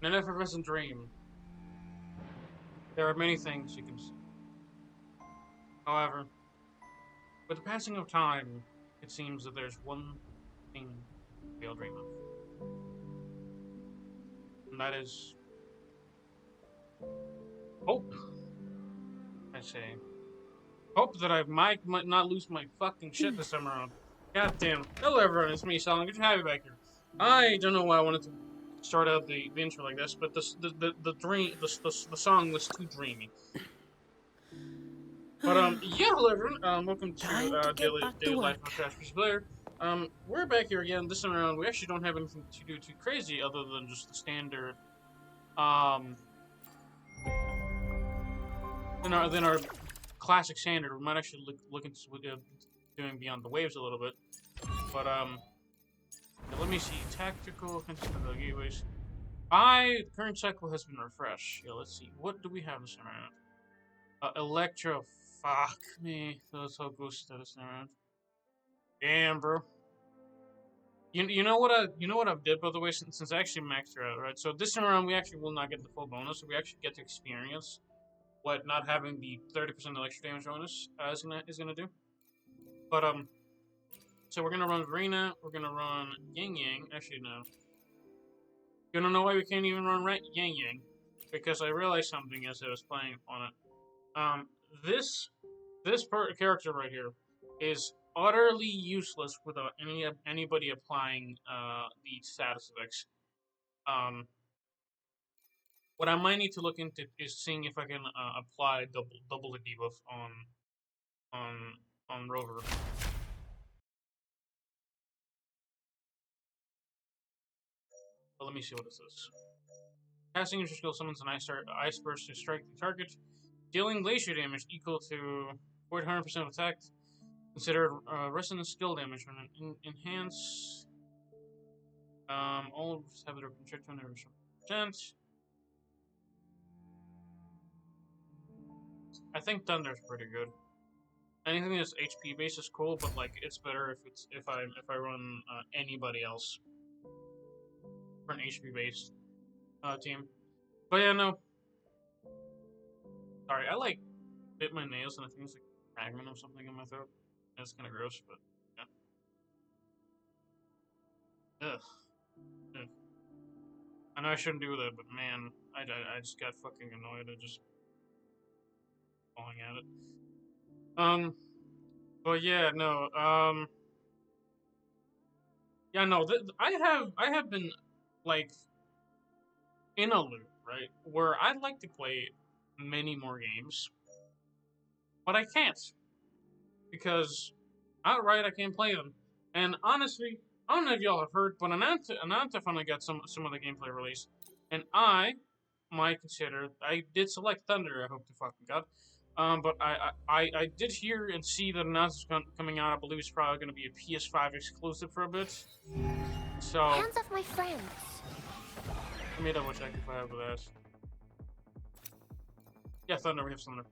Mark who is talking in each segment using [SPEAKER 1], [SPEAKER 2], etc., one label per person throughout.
[SPEAKER 1] In an effervescent dream, there are many things you can see. However, with the passing of time, it seems that there's one thing we all dream of. And that is hope. I say. Hope that I might not lose my fucking shit this time around. God damn. Hello everyone, it's me, Solomon. Good to have you back here. I don't know why I wanted to start out the intro like this, but the song was too dreamy. But yeah, hello everyone. Welcome to Daily Life of Crash PC Player. We're back here again. This time around, we actually don't have anything to do too crazy other than just the standard than our classic standard. We might actually look into doing Beyond the Waves a little bit, but let me see. Tactical gateways. Current cycle has been refreshed. Yeah, let's see. What do we have this time around? Electro. Fuck me. That's how ghost status around. Damn, bro. You know what I've did, by the way, since I actually maxed her out, right? So this time around we actually will not get the full bonus, so we actually get to experience what not having the 30% electric damage bonus is gonna do. But so we're gonna run Verena, we're gonna run Yang Yang. Actually no. You wanna know why we can't even run Yang Yang? Because I realized something as I was playing on it. This character right here is utterly useless without anybody applying the status effects. What I might need to look into is seeing if I can apply double the debuff on Rover. But let me see what it says. Casting your skill summons an ice burst to strike the target, dealing glacier damage equal to 400% of attack. Consider resonant skill damage when enhance. All have their projectile damage 100%. I think Thunder's pretty good. Anything that's HP based is cool, but like it's better if I run anybody else for an HP based team. But yeah, no. Sorry, I like bit my nails and I think it's like a fragment of something in my throat. That's kind of gross, but yeah. Ugh. Ugh. I know I shouldn't do that, but man, I just got fucking annoyed at just falling at it. But yeah, no, yeah, no, I have been, like, in a loop, right, where I'd like to play many more games, but I can't, because outright I can't play them, and honestly, I don't know if y'all have heard, but Ananta finally got some of the gameplay released, and I might consider, I did select Thunder, I hope to fucking God, but I did hear and see that announcement coming out. I believe it's probably going to be a PS5 exclusive for a bit. So
[SPEAKER 2] hands off my friends.
[SPEAKER 1] Let me double check if I have that. Yeah, Thunder. We have Thunder.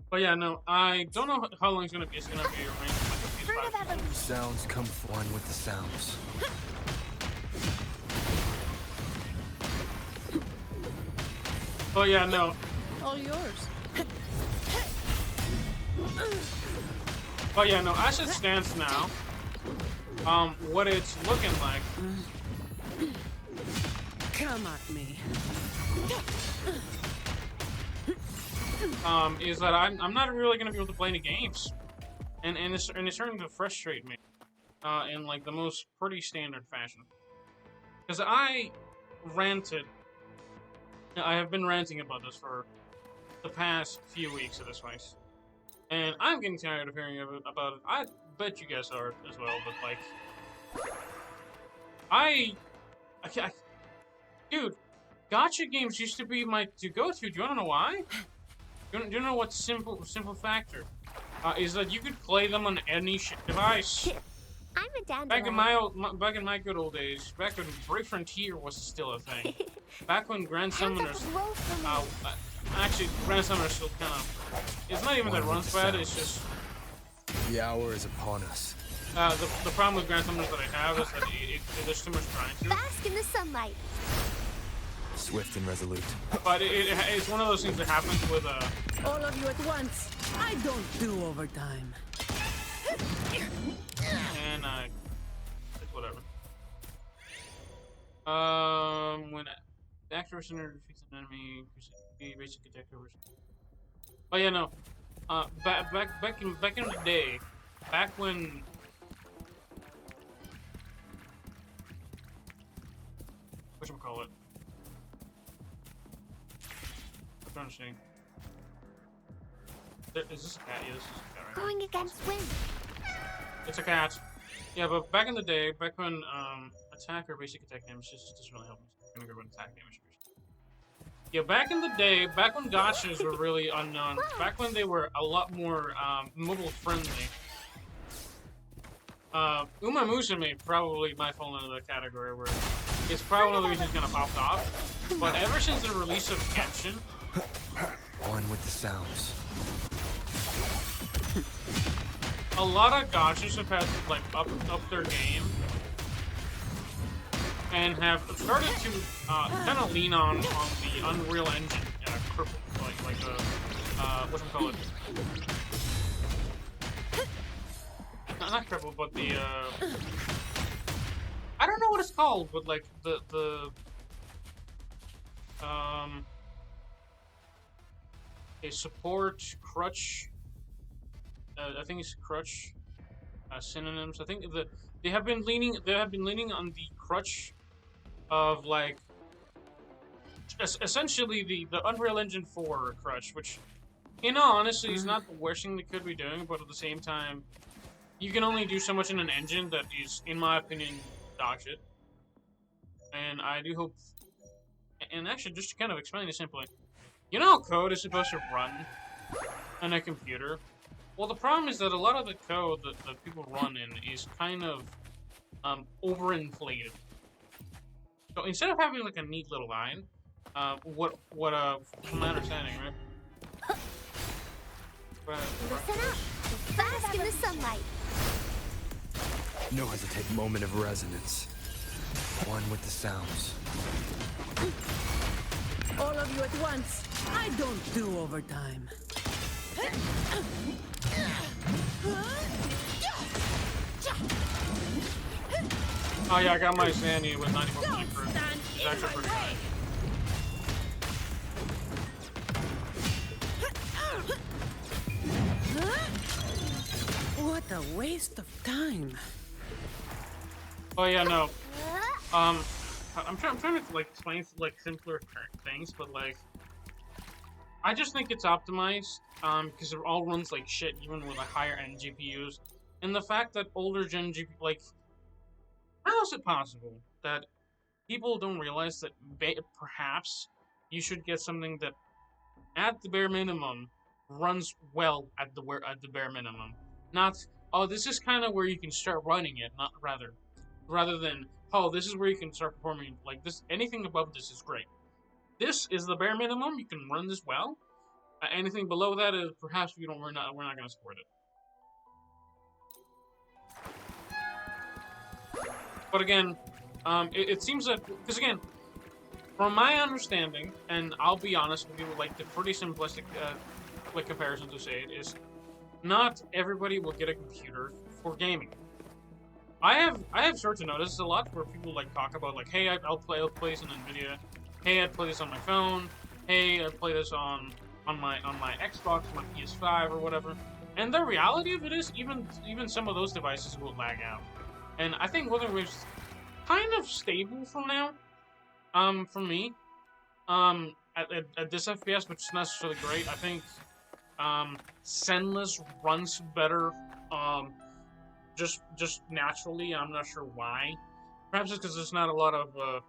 [SPEAKER 1] But yeah, no, I don't know how long it's going to be. It's going to be a range of PS5.
[SPEAKER 3] Sounds come one with the sounds.
[SPEAKER 1] But yeah, no.
[SPEAKER 4] All yours.
[SPEAKER 1] But yeah, no, as it stands now, what it's looking like.
[SPEAKER 4] Come at me.
[SPEAKER 1] Is that I'm not really gonna be able to play any games, and it's starting to frustrate me, in like the most pretty standard fashion. Because I have been ranting about this for the past few weeks at this point. And I'm getting tired of hearing about it. I bet you guys are as well, but like... Dude, Gacha games used to be my go-to. Do you wanna know why? Do you know what's simple factor? Is that you could play them on any device.
[SPEAKER 2] I'm a dandelion.
[SPEAKER 1] Back in my good old days, back when Brave Frontier was still a thing. Back when Grand Summoners... actually, Grand Summoners still kind of... It's not even that it runs bad, it's just...
[SPEAKER 3] The hour is upon us.
[SPEAKER 1] The problem with Grand Summoners that I have is that there's too much trying to.
[SPEAKER 2] Bask in the sunlight.
[SPEAKER 3] Swift and resolute.
[SPEAKER 1] But it's one of those things that happens with
[SPEAKER 4] All of you at once. I don't do overtime.
[SPEAKER 1] and it's whatever. When the actor center defeats an enemy, basic attack over. Oh yeah, no. Back in the day, back when. Whatchamacallit? I'm trying to see. Is this a cat? Yeah, this is a cat, right?
[SPEAKER 2] Going against wind.
[SPEAKER 1] It's a cat. Yeah, but back in the day, back when attack or basic attack damage just doesn't really help me. I'm gonna go with attack damage first. Yeah, back in the day, back when gachas were really unknown, back when they were a lot more mobile friendly. Uma Musume probably might fall into the category where it's probably one of the reasons it's gonna pop off. But ever since the release of Genshin,
[SPEAKER 3] One with the sounds.
[SPEAKER 1] a lot of gachas have had to like up their game and have started to kind of lean on the Unreal Engine like whatchamacallit. Not crippled, but the I don't know what it's called, but like the a support crutch. I think it's crutch synonyms. I think they have been leaning on the crutch of like essentially the Unreal Engine 4 crutch, which in all honesty is not the worst thing they could be doing, but at the same time, you can only do so much in an engine that is, in my opinion, dog shit. And I do hope, and actually just to kind of explain it simply, you know how code is supposed to run on a computer? Well, the problem is that a lot of the code that people run in is kind of overinflated. So instead of having like a neat little line, from my understanding, right?
[SPEAKER 2] Listen up. Bask in the sunlight.
[SPEAKER 3] No hesitate moment of resonance. One with the sounds.
[SPEAKER 4] All of you at once. I don't do overtime.
[SPEAKER 1] Oh yeah, I got my Zanny with 94% fruit. It's actually pretty good.
[SPEAKER 4] What a waste of time.
[SPEAKER 1] Oh yeah, no. I'm trying to like explain like simpler things, but like I just think it's optimized because it all runs like shit, even with like higher end GPUs, and the fact that older gen GPU like how is it possible that people don't realize that perhaps you should get something that at the bare minimum runs well at the bare minimum, not oh this is kind of where you can start running it, not rather than oh this is where you can start performing like this. Anything above this is great. This is the bare minimum. You can run this well. Anything below that is perhaps we're not going to support it. But again, it seems that because again, from my understanding, and I'll be honest with you, like the pretty simplistic like comparison to say it is, not everybody will get a computer for gaming. I have started to notice a lot where people like talk about like, hey, I'll play this on Nvidia. Hey, I'd play this on my phone. Hey, I'd play this on my Xbox, my PS5, or whatever. And the reality of it is, even some of those devices will lag out. And I think Wuthering Wave's kind of stable for now. For me, at this FPS, which is not necessarily great. I think Senless runs better. Just naturally. I'm not sure why. Perhaps it's because there's not a lot of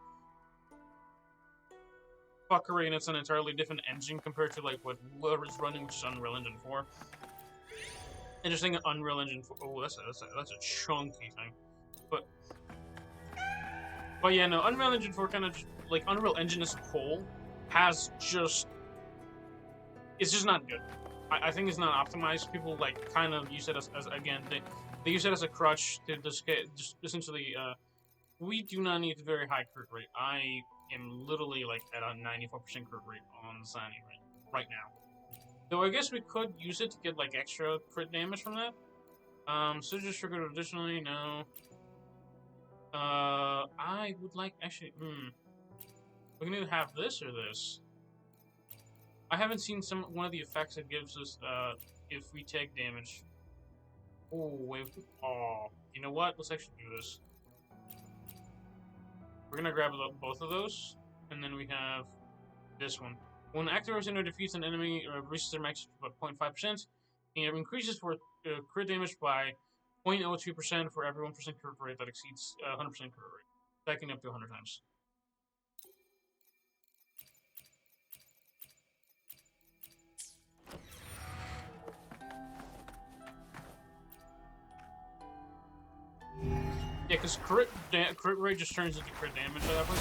[SPEAKER 1] fuckery, and it's an entirely different engine compared to like what is running, which is Unreal Engine 4. Interesting, Unreal Engine 4. Oh, that's a chunky thing. But yeah, no, Unreal Engine 4 kind of like Unreal Engine as a whole has just it's just not good. I think it's not optimized. People like kind of use it as again they use it as a crutch to just essentially we do not need a very high crit rate. I am literally like at a 94% crit rate on Zanny right now. So I guess we could use it to get like extra crit damage from that. So just triggered additionally, no. I would like actually. We're gonna have this or this. I haven't seen one of the effects that gives us if we take damage. Oh wait. Oh, you know what? Let's actually do this. We're gonna grab both of those, and then we have this one. When active Center defeats an enemy, reaches their max by 0.5%, and it increases for crit damage by 0.02% for every 1% crit rate that exceeds 100% crit rate, stacking up to 100 times. Yeah, because crit rate just turns into crit damage at that point.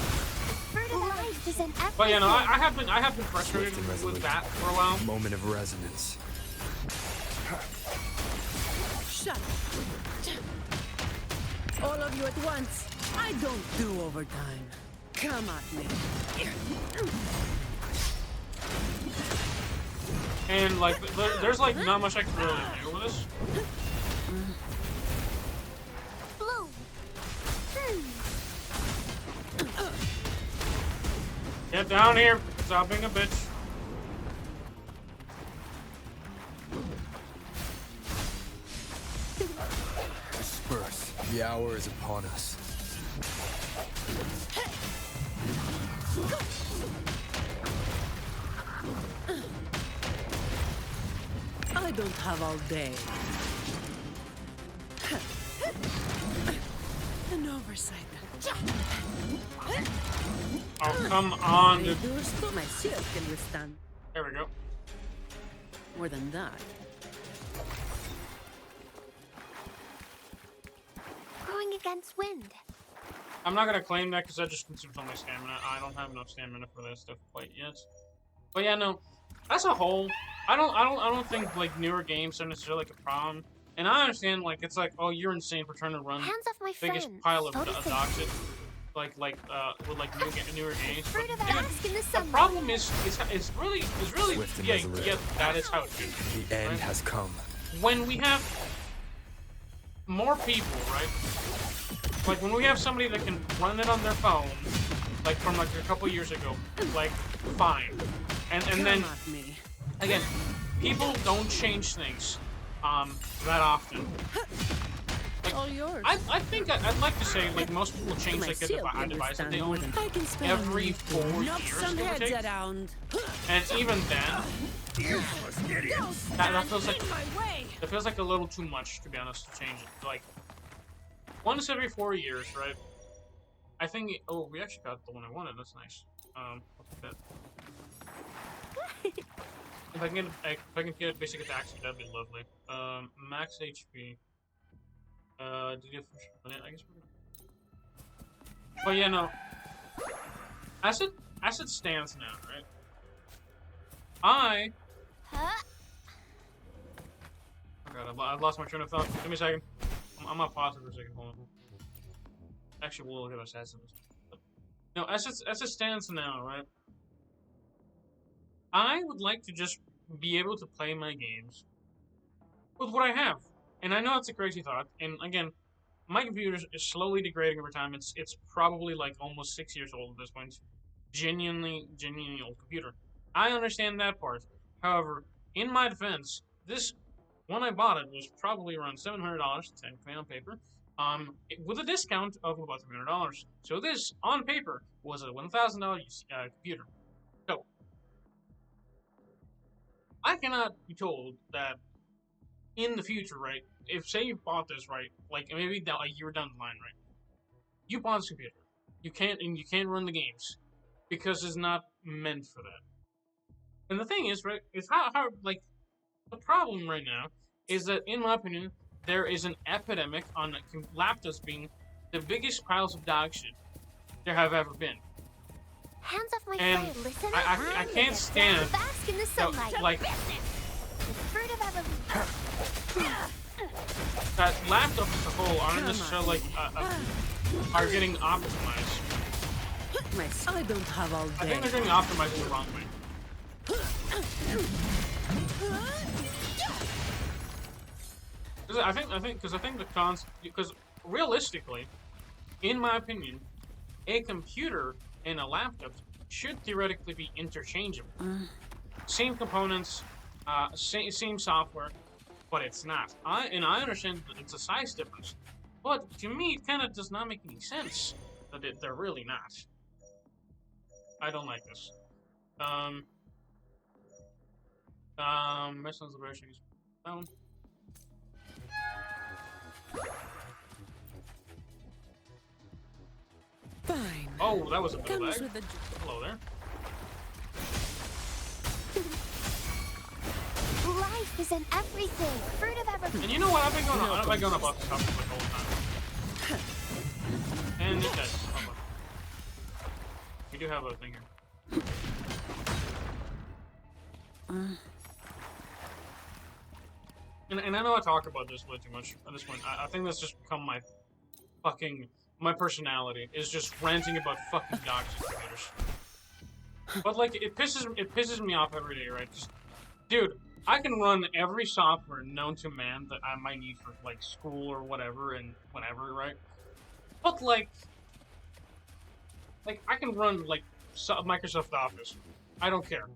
[SPEAKER 1] But yeah, no, I have been frustrated with that for a while.
[SPEAKER 3] Moment of resonance.
[SPEAKER 4] Shut up. All of you at once. I don't do overtime. Come at me.
[SPEAKER 1] And like, there's like not much I can really do with this. Get down here! Stop being a bitch.
[SPEAKER 3] Disperse. The hour is upon us.
[SPEAKER 4] I don't have all day. An oversight.
[SPEAKER 1] Oh, come on, dude.
[SPEAKER 4] My shield can withstand.
[SPEAKER 1] There we go.
[SPEAKER 4] More than that.
[SPEAKER 2] Going against wind.
[SPEAKER 1] I'm not gonna claim that because I just consumed all my stamina. I don't have enough stamina for that stuff quite yet. But yeah, no. As a whole, I don't think like newer games are necessarily like a problem. And I understand like it's like, oh, you're insane for trying to run
[SPEAKER 2] Hands off my
[SPEAKER 1] biggest
[SPEAKER 2] friends.
[SPEAKER 1] pile of
[SPEAKER 2] So
[SPEAKER 1] dogs with like newer games. But,
[SPEAKER 2] Fruit of a
[SPEAKER 1] dude,
[SPEAKER 2] bask in the
[SPEAKER 1] the
[SPEAKER 2] sunlight.
[SPEAKER 1] problem is really
[SPEAKER 3] Swift and
[SPEAKER 1] yeah,
[SPEAKER 3] resolute.
[SPEAKER 1] yeah, that is how it should be.
[SPEAKER 3] The end
[SPEAKER 1] right?
[SPEAKER 3] has come.
[SPEAKER 1] When we have more people, right? Like when we have somebody that can run it on their phone, like from like a couple years ago, like fine. And then
[SPEAKER 4] Come at me.
[SPEAKER 1] again, people don't change things that often.
[SPEAKER 4] All yours.
[SPEAKER 1] I think I'd like to say like most people change
[SPEAKER 4] My
[SPEAKER 1] like a
[SPEAKER 4] shield can
[SPEAKER 1] device that
[SPEAKER 4] withstand
[SPEAKER 1] they
[SPEAKER 4] more
[SPEAKER 1] own
[SPEAKER 4] than I can spend
[SPEAKER 1] every
[SPEAKER 4] on
[SPEAKER 1] 4
[SPEAKER 4] knock
[SPEAKER 1] years,
[SPEAKER 4] some
[SPEAKER 1] give or
[SPEAKER 4] heads
[SPEAKER 1] take.
[SPEAKER 4] around.
[SPEAKER 1] And even then, that feels like
[SPEAKER 4] In my way.
[SPEAKER 1] it feels like a little too much, to be honest, to change it. Like once every 4 years, right? I think. Oh, we actually got the one I wanted. That's nice. What's that? If I can get basic attacks, that'd be lovely. Max HP. Did you have I guess we're gonna... But yeah, no. As it stands now, right?
[SPEAKER 2] Huh?
[SPEAKER 1] Oh god, I've lost my train of thought. Give me a second. I'm gonna pause it for a second. Hold on. Actually, we'll look at assassins. No, as it stands now, right? I would like to just be able to play my games with what I have. And I know it's a crazy thought, and again, my computer is slowly degrading over time. It's probably like almost 6 years old at this point. Genuinely old computer. I understand that part. However, in my defense, this when I bought it was probably around $700, technically on paper, with a discount of about $300. So this, on paper, was a $1,000 computer. So I cannot be told that in the future, right? If say you bought this, right, like maybe a year down the line, right? You bought this computer, you can't run the games because it's not meant for that. And the thing is, right, is how like the problem right now is that, in my opinion, there is an epidemic on laptops being the biggest piles of dog shit there have ever been.
[SPEAKER 2] Hands off my
[SPEAKER 1] And
[SPEAKER 2] friend. Listen
[SPEAKER 1] I
[SPEAKER 2] up.
[SPEAKER 1] can't stand
[SPEAKER 2] Bask in the sunlight.
[SPEAKER 1] like
[SPEAKER 2] Fruit of evolution.
[SPEAKER 1] that laptops as a whole aren't necessarily like are getting optimized.
[SPEAKER 4] I don't have all day.
[SPEAKER 1] I think they're getting optimized in the wrong way. Because realistically, in my opinion, a computer and a laptop should theoretically be interchangeable. Same components, same software, but it's not. I understand that it's a size difference, but to me, it kind of does not make any sense that they're really not. I don't like this. Missions liberation is down.
[SPEAKER 4] Fine.
[SPEAKER 1] Oh, that was a bit of
[SPEAKER 4] Comes
[SPEAKER 1] lag.
[SPEAKER 4] with a
[SPEAKER 1] Hello there.
[SPEAKER 2] Life is in everything. Fruit of everything.
[SPEAKER 1] And you know what? I've been going about this topic the whole time. And it does. Hold on. We do have a thing here. And I know I talk about this way too much at this point. I think that's just become my personality is just ranting about fucking Gacha computers. But like it pisses me off every day, right? Just, dude, I can run every software known to man that I might need for like school or whatever and whatever, right? But like I can run like Microsoft Office. I don't care.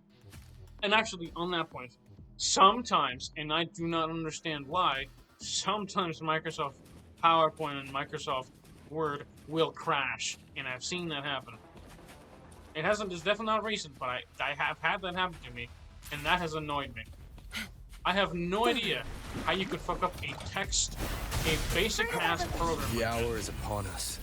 [SPEAKER 1] And actually, on that point, sometimes, and I do not understand why, sometimes Microsoft PowerPoint and Microsoft Word will crash, and I've seen that happen. It hasn't, it's definitely not recent, but I have had that happen to me, and that has annoyed me. I have no idea how you could fuck up a basic math program.
[SPEAKER 3] The hour is upon us.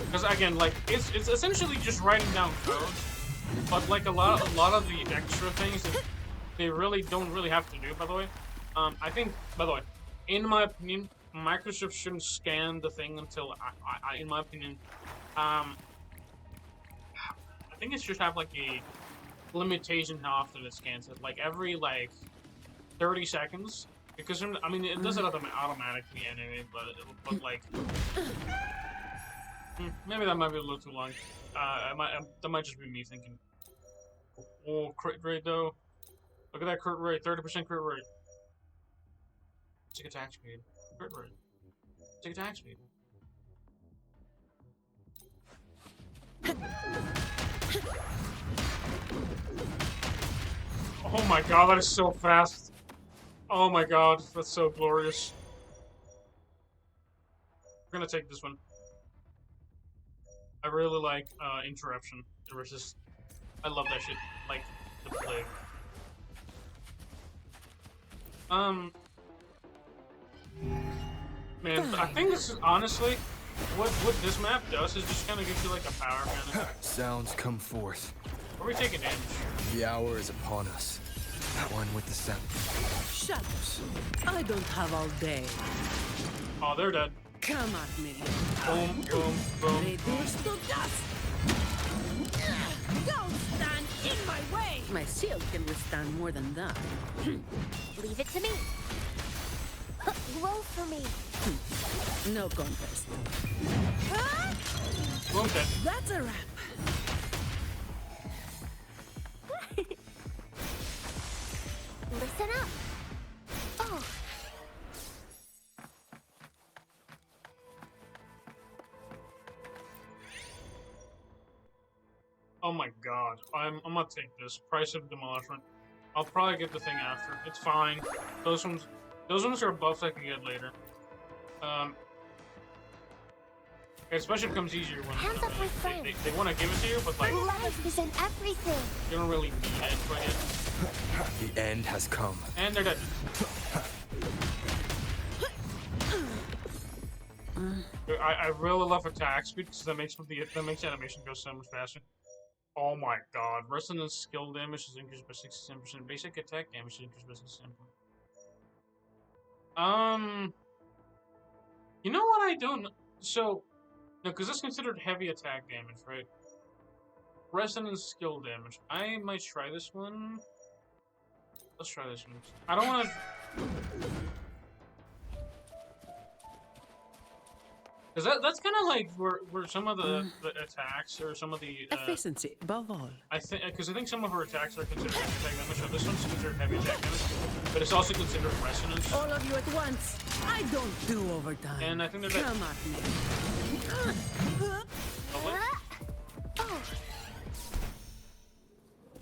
[SPEAKER 1] Because again, like it's essentially just writing down code, but like a lot of the extra things that they really don't really have to do. By the way, I think, by the way, in my opinion, Microsoft shouldn't scan the thing until in my opinion, I think it should have like a limitation how often it scans it, like every like 30 seconds. Because I mean, it does it automatically anyway, but like. Maybe that might be a little too long. That might just be me thinking. Oh, crit rate though. Look at that crit rate, 30% crit rate. Tick attack speed. Crit rate. Tick attack speed. Oh my god, that is so fast. Oh my god, that's so glorious. We're gonna take this one. I really like interruption versus. I love that shit. Like the plague. Man, I think this is honestly what this map does is just kind of gives you like a power kind of.
[SPEAKER 3] Sounds come forth.
[SPEAKER 1] Are we taking damage?
[SPEAKER 3] The hour is upon us. One with the sound.
[SPEAKER 4] Shadows. I don't have all day.
[SPEAKER 1] Oh, they're dead.
[SPEAKER 4] Come at me.
[SPEAKER 1] Boom, boom, boom.
[SPEAKER 4] Reduced to dust. Don't stand in my way. My shield can withstand more than that.
[SPEAKER 2] Leave it to me. Roll for me.
[SPEAKER 4] No contest.
[SPEAKER 1] Boom, dead.
[SPEAKER 4] That's a wrap.
[SPEAKER 2] Listen up. Oh.
[SPEAKER 1] Oh my god. I'm gonna take this. Price of Demolishment. I'll probably get the thing after. It's fine. Those ones are buffs I can get later. Especially if it becomes easier when
[SPEAKER 2] Hands up with friends.
[SPEAKER 1] they want to give it to you, but like
[SPEAKER 2] Life is in everything.
[SPEAKER 1] you don't really need it for it.
[SPEAKER 3] The end has come.
[SPEAKER 1] And they're dead. I really love attack speed because that makes animation go so much faster. Oh my god. Resonance skill damage is increased by 67%. Basic attack damage is increased by 67%. You know what I don't... So, no, because that's considered heavy attack damage, right? Resonance skill damage. I might try this one. Let's try this one. I don't want to. Because that's kind of like where some of the attacks or some of the
[SPEAKER 4] Efficiency above all.
[SPEAKER 1] I think because I think some of her attacks are considered heavy attack damage. So this one's considered heavy attack damage, but it's also considered resonance.
[SPEAKER 4] All of you at once. I don't do overtime.
[SPEAKER 1] And I think that
[SPEAKER 4] Come at me.
[SPEAKER 1] Oh,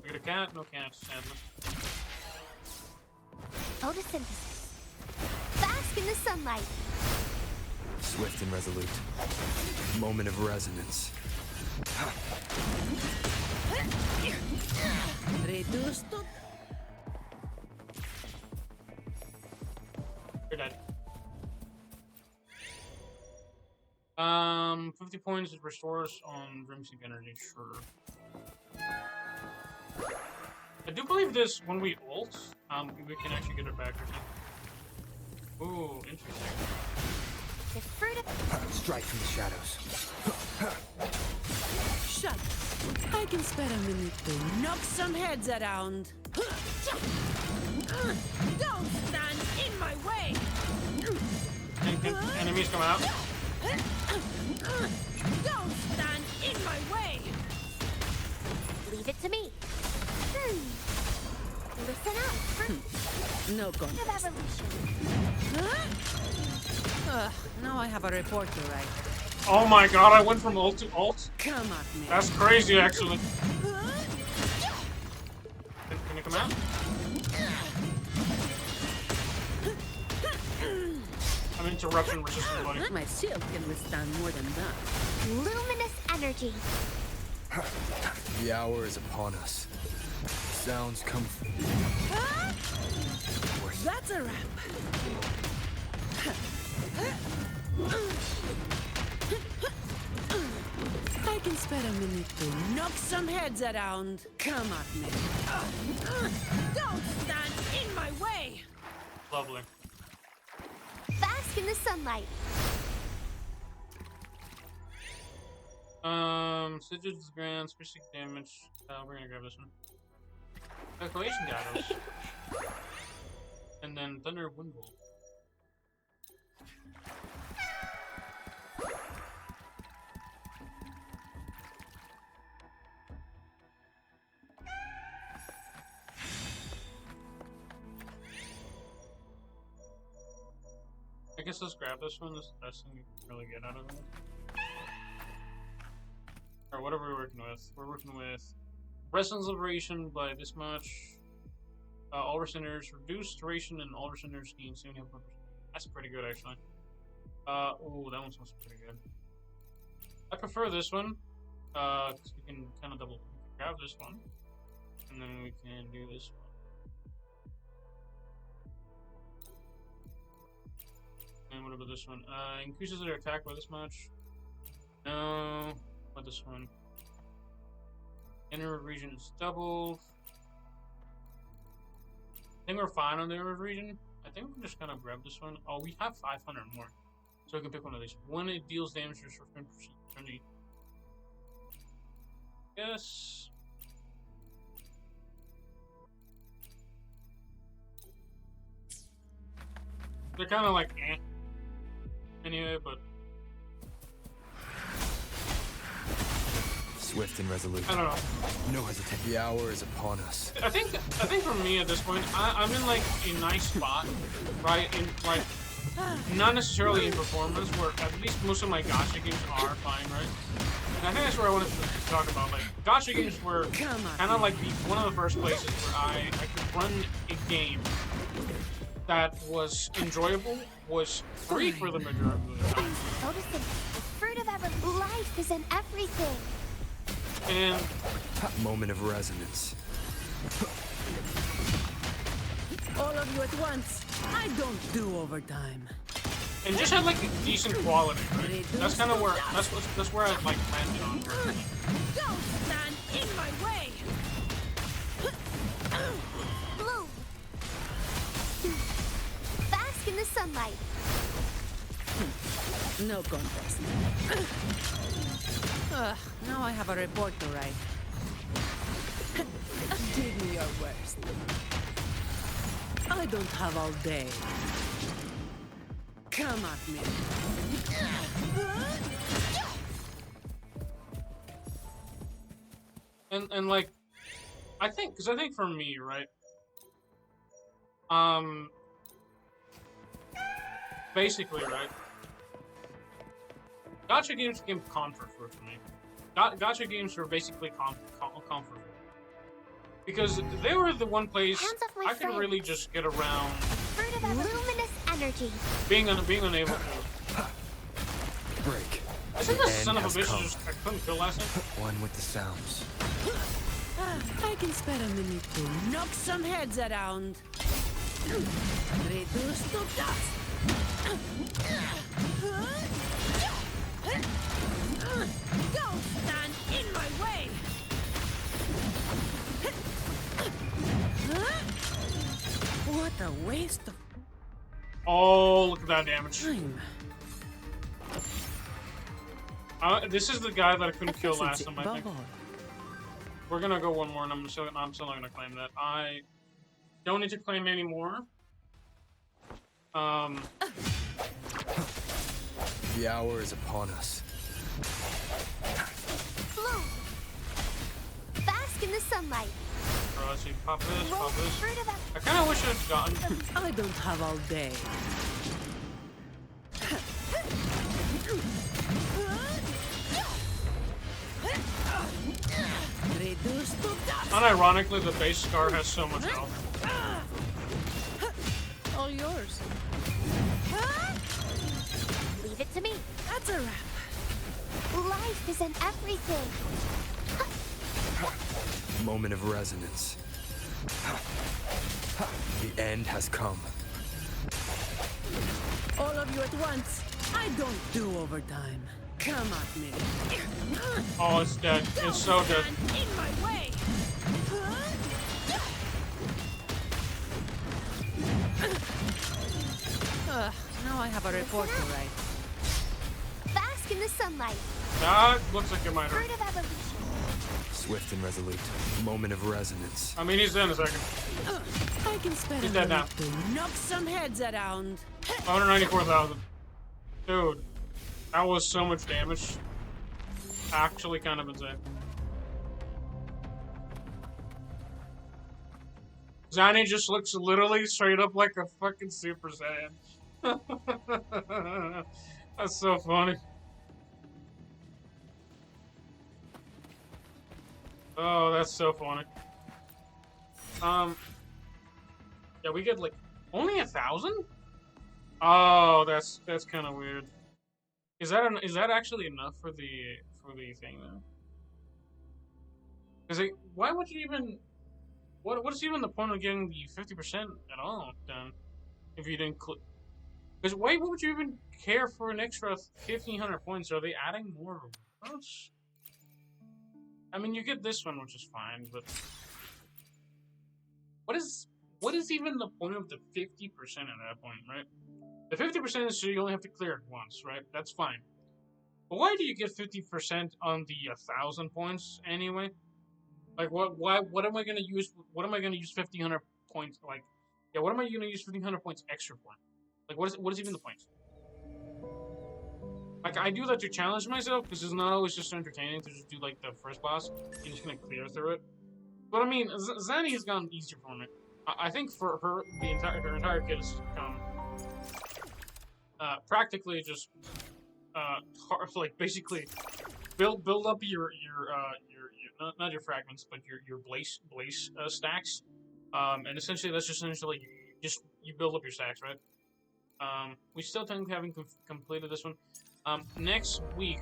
[SPEAKER 1] we got a cat, no cat, sadly.
[SPEAKER 2] Photosynthesis. Bask in the sunlight.
[SPEAKER 3] Swift and resolute. Moment of resonance.
[SPEAKER 4] Reduced to
[SPEAKER 1] You're dead. 50 points it restores on Dream Seek energy, sure. I do believe this when we ult, we can actually get it back or something. Ooh, interesting.
[SPEAKER 2] The fruit of
[SPEAKER 3] Strike from the shadows.
[SPEAKER 4] shut. I can spare a minute to knock some heads around. Don't stand in my way.
[SPEAKER 1] Enemies come out.
[SPEAKER 4] Don't stand in my way.
[SPEAKER 2] leave it to me. Listen up. Fruit
[SPEAKER 4] No
[SPEAKER 2] of
[SPEAKER 4] contest.
[SPEAKER 2] evolution.
[SPEAKER 4] Now I have a report to write.
[SPEAKER 1] Oh my god, I went from ult to ult?
[SPEAKER 4] Come at me.
[SPEAKER 1] That's crazy, actually. Can you come out? I'm interruption resistant, buddy.
[SPEAKER 4] My shield can withstand more than that.
[SPEAKER 2] Luminous energy.
[SPEAKER 3] The hour is upon us. Sounds come from
[SPEAKER 4] That's a wrap. I can spare a minute to knock some heads around. Come at me. Don't stand in my way.
[SPEAKER 1] Lovely.
[SPEAKER 2] Bask in the sunlight.
[SPEAKER 1] Sigils grand, specific damage. We're gonna grab this one. Calculation Gatos. And then Thunder Windwall. I guess let's grab this one. This is the best thing we can really get out of it. Or what are we working with? We're working with Resonance Liberation by this much. All Resonators reduce duration and all Resonators gain 70%. That's pretty good, actually. Oh, that one sounds pretty good. I prefer this one, because we can kind of double grab this one, and then we can do this one. And what about this one? Increases their attack by this much. No. What this one? Inner region is doubled. I think we're fine on the inner region. I think we can just kind of grab this one. Oh, we have 500 more. So we can pick one of these. When it deals damage for 10%. Yes. They're kind of like eh. Anyway, but
[SPEAKER 3] swift and resolute.
[SPEAKER 1] I don't know.
[SPEAKER 3] No hesitation. The hour is upon us.
[SPEAKER 1] I think for me at this point, I'm in like a nice spot, right? In like not necessarily in performance, where at least most of my gacha games are fine, right? And I think that's where I wanted to talk about. Like gacha games were kind of like one of the first places where I could run a game that was enjoyable, was free for the majority of the time.
[SPEAKER 2] Photosynthesis. The fruit of life is in everything.
[SPEAKER 1] And
[SPEAKER 3] moment of resonance.
[SPEAKER 4] All of you at once. I don't do overtime.
[SPEAKER 1] and just had like a decent quality, right? That's kind of where that's where I like landed on.
[SPEAKER 4] Don't stand in my way.
[SPEAKER 2] Bloom. Bask in the sunlight.
[SPEAKER 4] No contest. Now I have a report to write. Give me your worst. I don't have all day. Come at me.
[SPEAKER 1] And like, I think for me, right? Basically, right? Gacha games became comfort food for me. Gacha games were basically comfort food. Because they were the one place
[SPEAKER 2] Hands off my
[SPEAKER 1] I could really just get around
[SPEAKER 2] Fruit of luminous energy.
[SPEAKER 1] being unable to.
[SPEAKER 3] Break.
[SPEAKER 1] Isn't this son of a
[SPEAKER 3] has
[SPEAKER 1] bitch
[SPEAKER 3] come.
[SPEAKER 1] just I couldn't kill last time?
[SPEAKER 3] One with the sounds.
[SPEAKER 4] I can spare a minute to knock some heads around. Reduce to dust. Don't stand in my way. What a waste of
[SPEAKER 1] Oh, look at that damage.
[SPEAKER 4] time.
[SPEAKER 1] This is the guy that I couldn't kill last
[SPEAKER 4] Efficiency
[SPEAKER 1] time, I think.
[SPEAKER 4] above all.
[SPEAKER 1] We're gonna go one more, and I'm still not gonna claim that. I don't need to claim anymore.
[SPEAKER 3] The hour is upon us.
[SPEAKER 2] Flow. Bask in the sunlight.
[SPEAKER 1] Let's see, pop this,
[SPEAKER 2] Roll
[SPEAKER 1] pop this.
[SPEAKER 2] fruit of
[SPEAKER 1] I kind of wish I'd gotten.
[SPEAKER 4] I don't have all day. Reduce to dust.
[SPEAKER 1] Unironically, the base scar has so much health.
[SPEAKER 4] All yours.
[SPEAKER 2] Leave it to me.
[SPEAKER 4] That's a wrap.
[SPEAKER 2] Life is in everything.
[SPEAKER 3] Moment of resonance. The end has come.
[SPEAKER 4] All of you at once. I don't do overtime. Come at me.
[SPEAKER 1] Oh, it's dead. It's so dead.
[SPEAKER 4] Stand in my way. Now I have a report to write.
[SPEAKER 2] Bask in the sunlight.
[SPEAKER 1] That looks like it might hurt.
[SPEAKER 2] Fruit of evolution.
[SPEAKER 3] Swift and resolute. Moment of resonance.
[SPEAKER 1] I mean, he's dead in a second.
[SPEAKER 4] I can spend
[SPEAKER 1] He's
[SPEAKER 4] a
[SPEAKER 1] dead
[SPEAKER 4] minute to knock some heads around.
[SPEAKER 1] 194,000. Dude, that was so much damage. Actually, kind of insane. Zani just looks literally straight up like a fucking Super Saiyan. That's so funny. Oh, that's so funny. Yeah, we get like only 1,000. Oh, that's kind of weird. Is that actually enough for the thing though? Because why would you even? What's even the point of getting the 50% at all then? If you didn't click. Because why would you even care for an extra 1,500 points? Are they adding more votes? I mean, you get this one, which is fine, but what is even the point of the 50% at that point, right? The 50% is so you only have to clear it once, right? That's fine. But why do you get 50% on the 1,000 points anyway? Like, what am I gonna use? What am I gonna use 1,500 points? Like, yeah, what am I gonna use 1,500 points extra for? Like, what is even the point? Like, I do that to challenge myself because it's not always just entertaining to just do like the first boss. You're just gonna clear through it. But I mean, Zanny has gone easier for me. I think for her, her entire kit has come practically just like basically build up your not your fragments, but your blaze stacks. And essentially that's just essentially you build up your stacks, right? We still technically haven't completed this one. Next week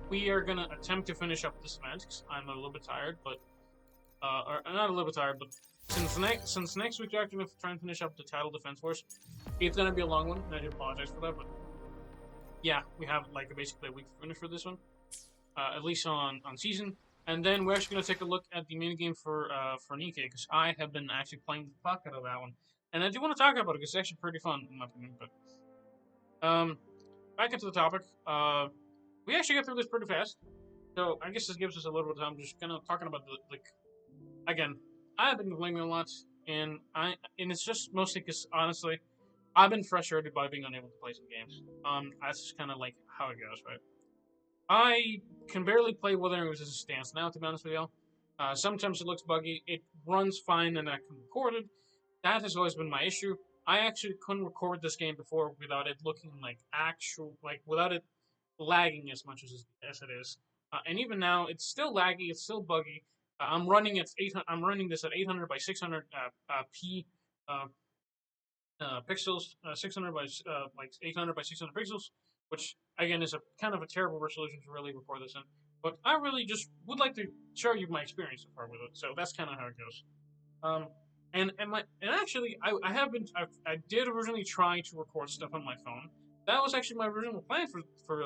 [SPEAKER 1] we are gonna attempt to finish up this event because I'm a little bit tired, but or not a little bit tired, but since next week we're actually gonna try and finish up the Title Defense Force. It's gonna be a long one, and I do apologize for that, but yeah, we have like basically a week to finish for this one, at least on season. And then we're actually gonna take a look at the minigame for Nikkei, because I have been actually playing the fuck out of that one, and I do want to talk about it because it's actually pretty fun in my opinion. But back into the topic, we actually got through this pretty fast, so I guess this gives us a little bit of time just kind of talking about the like. Again, I've been complaining a lot. and it's just mostly because honestly, I've been frustrated by being unable to play some games. That's just kind of like how it goes, right? I can barely play Wuthering as it stands now, to be honest with you. Sometimes it looks buggy. It runs fine and I can record it. That has always been my issue. I actually couldn't record this game before without it looking like without it lagging as much as it is. And even now, it's still laggy. It's still buggy. I'm running at 800. I'm running this at 800 by 600 p uh, pixels, 600 by like 800 by 600 pixels, which again is a kind of a terrible resolution to really record this in. But I really just would like to show you my experience so far with it. So that's kind of how it goes. Um, and actually, I did originally try to record stuff on my phone. That was actually my original plan for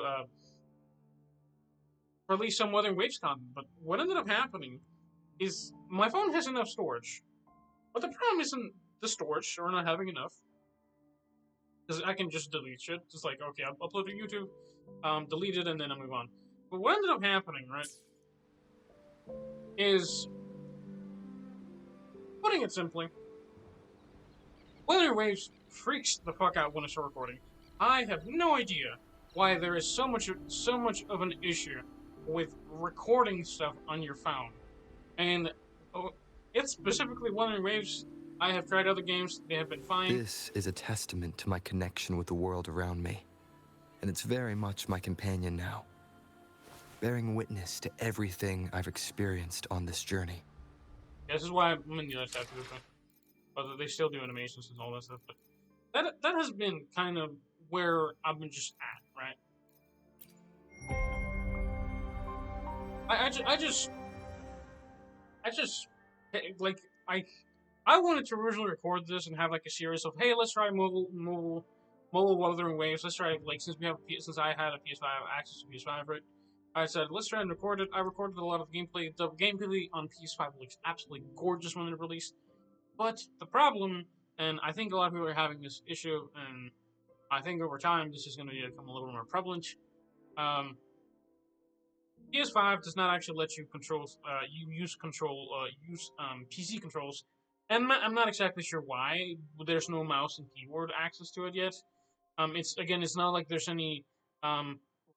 [SPEAKER 1] at least some Wuthering Waves content. But what ended up happening is my phone has enough storage, but the problem isn't the storage or not having enough. Because I can just delete shit. Just like, okay, I'll upload to YouTube, delete it, and then I move on. But what ended up happening, right, is, putting it simply, Wuthering Waves freaks the fuck out when I start recording. I have no idea why there is so much of an issue with recording stuff on your phone. And it's specifically Wuthering Waves. I have tried other games, they have been fine.
[SPEAKER 3] This is a testament to my connection with the world around me, and it's very much my companion now, bearing witness to everything I've experienced on this journey.
[SPEAKER 1] Yeah, this is why I'm in the other side of this thing. But they still do animations and all that stuff. But that has been kind of where I've been just at, right? I wanted to originally record this and have like a series of, hey, let's try mobile Wuthering Waves. Let's try, like, since I had a PS5 access to PS5, right? I said let's try and record it. I recorded a lot of gameplay. The gameplay on PS5 looks absolutely gorgeous when it released. But the problem, and I think a lot of people are having this issue, and I think over time this is going to become a little more prevalent. PS5 does not actually let you use PC controls, and I'm not exactly sure why. There's no mouse and keyboard access to it yet. It's not like there's any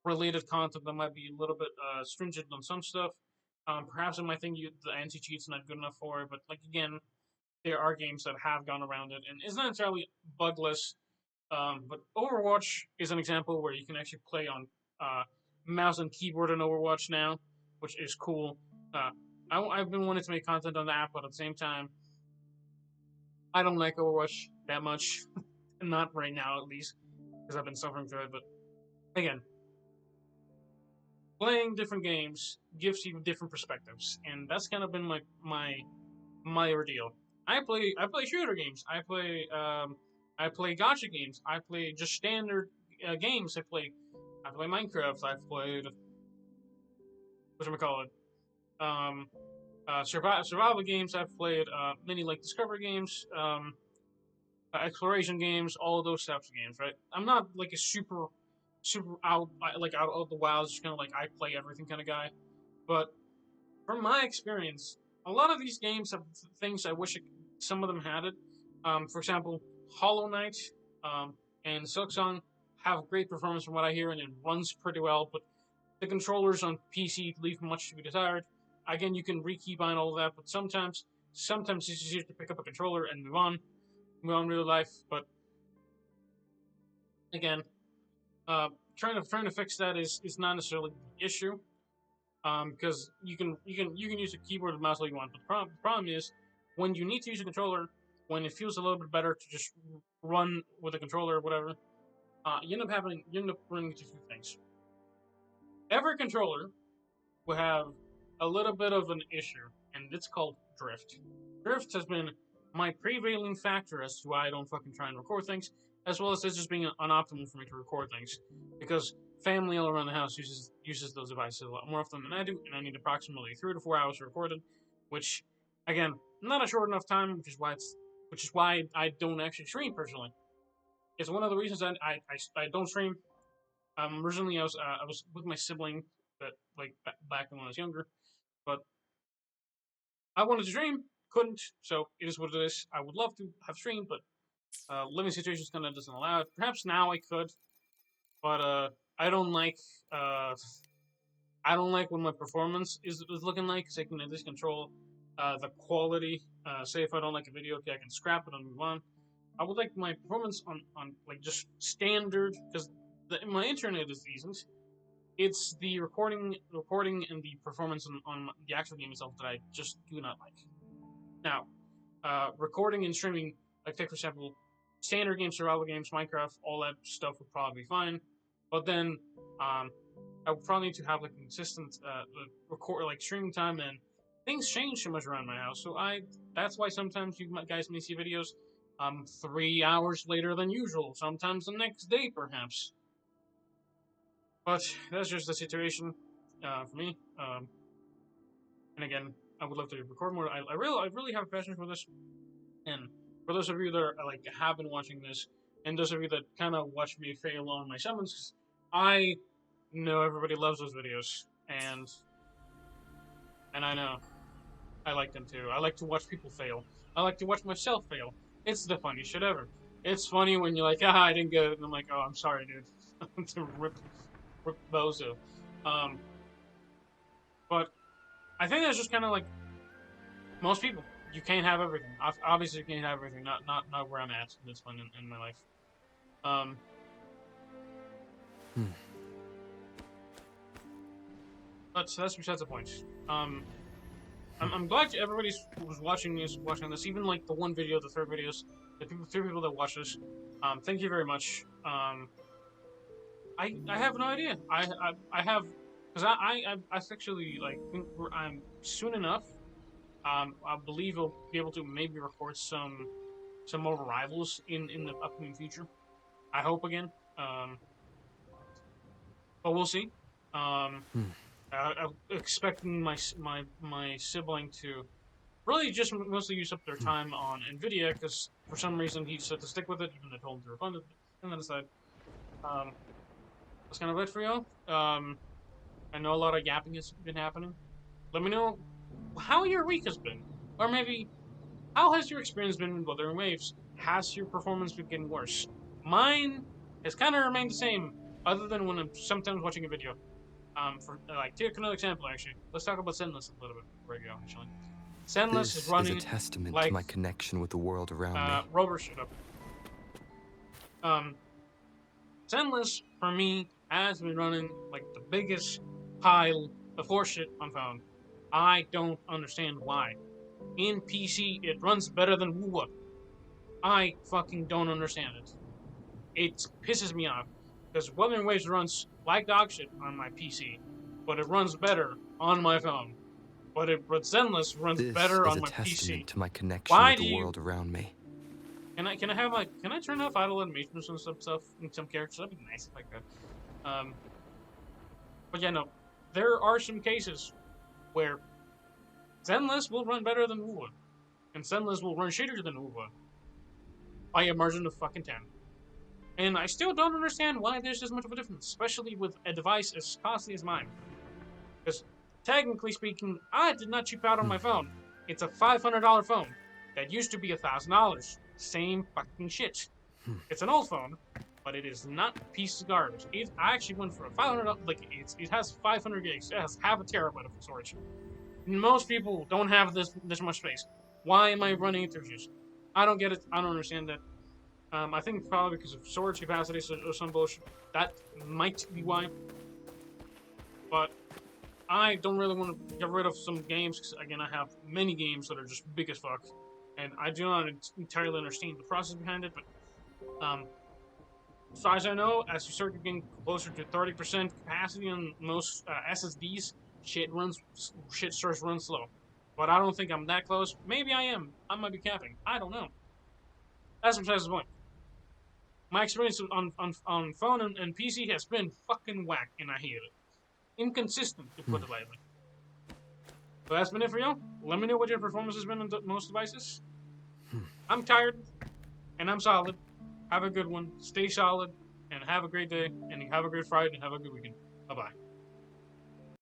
[SPEAKER 1] related content that might be a little bit stringent on some stuff. Perhaps I might think the anti-cheat's not good enough for it, but like again, there are games that have gone around it, and it's not entirely bugless. But Overwatch is an example where you can actually play on mouse and keyboard in Overwatch now, which is cool. I've been wanting to make content on that, but at the same time, I don't like Overwatch that much. Not right now, at least, because I've been suffering through it. But again, playing different games gives you different perspectives, and that's kind of been my ordeal. I play shooter games. I play Gacha games. I play just standard games. I play Minecraft. I've played survival games. I've played many like discovery games, exploration games, all of those types of games. Right? I'm not like a super out of the wilds, just kind of like I play everything kind of guy. But from my experience, a lot of these games have things I wish some of them had it. For example, Hollow Knight and Silksong have great performance from what I hear, and it runs pretty well, but the controllers on PC leave much to be desired. Again, you can rekeybind all of that, but sometimes it's easier to pick up a controller and move on in real life. But again, trying to fix that is not necessarily the issue. Because you can use a keyboard and mouse all you want, but the problem is when you need to use a controller, when it feels a little bit better to just run with a controller or whatever, you end up running into two things. Every controller will have a little bit of an issue, and it's called drift. Drift has been my prevailing factor as to why I don't fucking try and record things, as well as it's just being unoptimal for me to record things, because family all around the house uses those devices a lot more often than I do, and I need approximately 3 to 4 hours to record it, which, again, not a short enough time, which is why I don't actually stream personally. It's one of the reasons I don't stream. Originally I was with my sibling, that like back when I was younger, but I wanted to stream, couldn't, so it is what it is. I would love to have streamed, but living situations kind of doesn't allow it. Perhaps now I could, but I don't like when my performance is looking like, because I can at least control the quality. Say if I don't like a video, okay, I can scrap it and move on. I would like my performance on like just standard, because my internet is decent. It's the recording and the performance on the actual game itself that I just do not like. Now, recording and streaming, like take for example, standard games, survival games, Minecraft, all that stuff would probably be fine. But then, I would probably need to have like consistent record, like streaming time, and things change so much around my house. So that's why sometimes you guys may see videos 3 hours later than usual. Sometimes the next day, perhaps. But that's just the situation for me. And again, I would love to record more. I really have a passion for this. And for those of you that are, like have been watching this, and those of you that kind of watch me fail on my summons, I know everybody loves those videos, and I know I like them too. I like to watch people fail. I like to watch myself fail. It's the funniest shit ever. It's funny when you're like, I didn't get it, and I'm like, oh, I'm sorry, dude. To rip bozo. But I think that's just kind of like most people. You can't have everything. Obviously, you can't have everything. Not where I'm at at this point in my life. But that's besides the point. I'm glad everybody was watching this. Even like the one video, the third videos, the three people that watch this. Thank you very much. I have no idea. I have, because I actually like think I'm soon enough. I believe I'll be able to maybe record some more rivals in the upcoming future. I hope again. But we'll see. I'm expecting my sibling to really just mostly use up their time on Nvidia, because for some reason he decided to stick with it, even though I told him to refund it, and then decided. That's kind of it for y'all. I know a lot of yapping has been happening. Let me know how your week has been, or maybe how has your experience been with Wuthering Waves? Has your performance been getting worse? Mine has kind of remained the same, other than when I'm sometimes watching a video. For like, take another example. Actually, let's talk about Zenless a little bit before I go. Actually, Zenless is running
[SPEAKER 3] a testament
[SPEAKER 1] like
[SPEAKER 3] to my connection with the world around me.
[SPEAKER 1] Robert, shut up. Zenless for me has been running like the biggest pile of horseshit on phone. I don't understand why. In PC, it runs better than WUWA. I fucking don't understand it. It pisses me off, because Wuthering Waves runs like dog shit on my PC, but it runs better on my phone. But Zenless runs better on my PC.
[SPEAKER 3] This is a testament to my connection with the world around me.
[SPEAKER 1] Can I turn off idle animations and some stuff in some characters? That'd be nice if I could. But yeah, no, there are some cases where Zenless will run better than WUWA, and Zenless will run shittier than WUWA by a margin of fucking 10. And I still don't understand why there's this much of a difference, especially with a device as costly as mine. Because technically speaking, I did not cheap out on my phone. It's a $500 phone that used to be $1,000. Same fucking shit. It's an old phone, but it is not a piece of garbage. I actually went for a $500. Like it has 500 gigs. It has half a terabyte of storage. Most people don't have this much space. Why am I running into issues? I don't get it. I don't understand that. I think probably because of storage capacity or some bullshit. That might be why. But I don't really want to get rid of some games, because again, I have many games that are just big as fuck, and I do not entirely understand the process behind it. But as far as I know, as you start getting closer to 30% capacity on most SSDs, shit starts to run slow. But I don't think I'm that close. Maybe I am. I might be capping. I don't know. That's besides the point. My experience on phone and PC has been fucking whack, and I hate it. Inconsistent, to put it lightly. So that's been it for y'all. Let me know what your performance has been on most devices. I'm tired, and I'm solid. Have a good one. Stay solid, and have a great day, and have a great Friday, and have a good weekend. Bye-bye.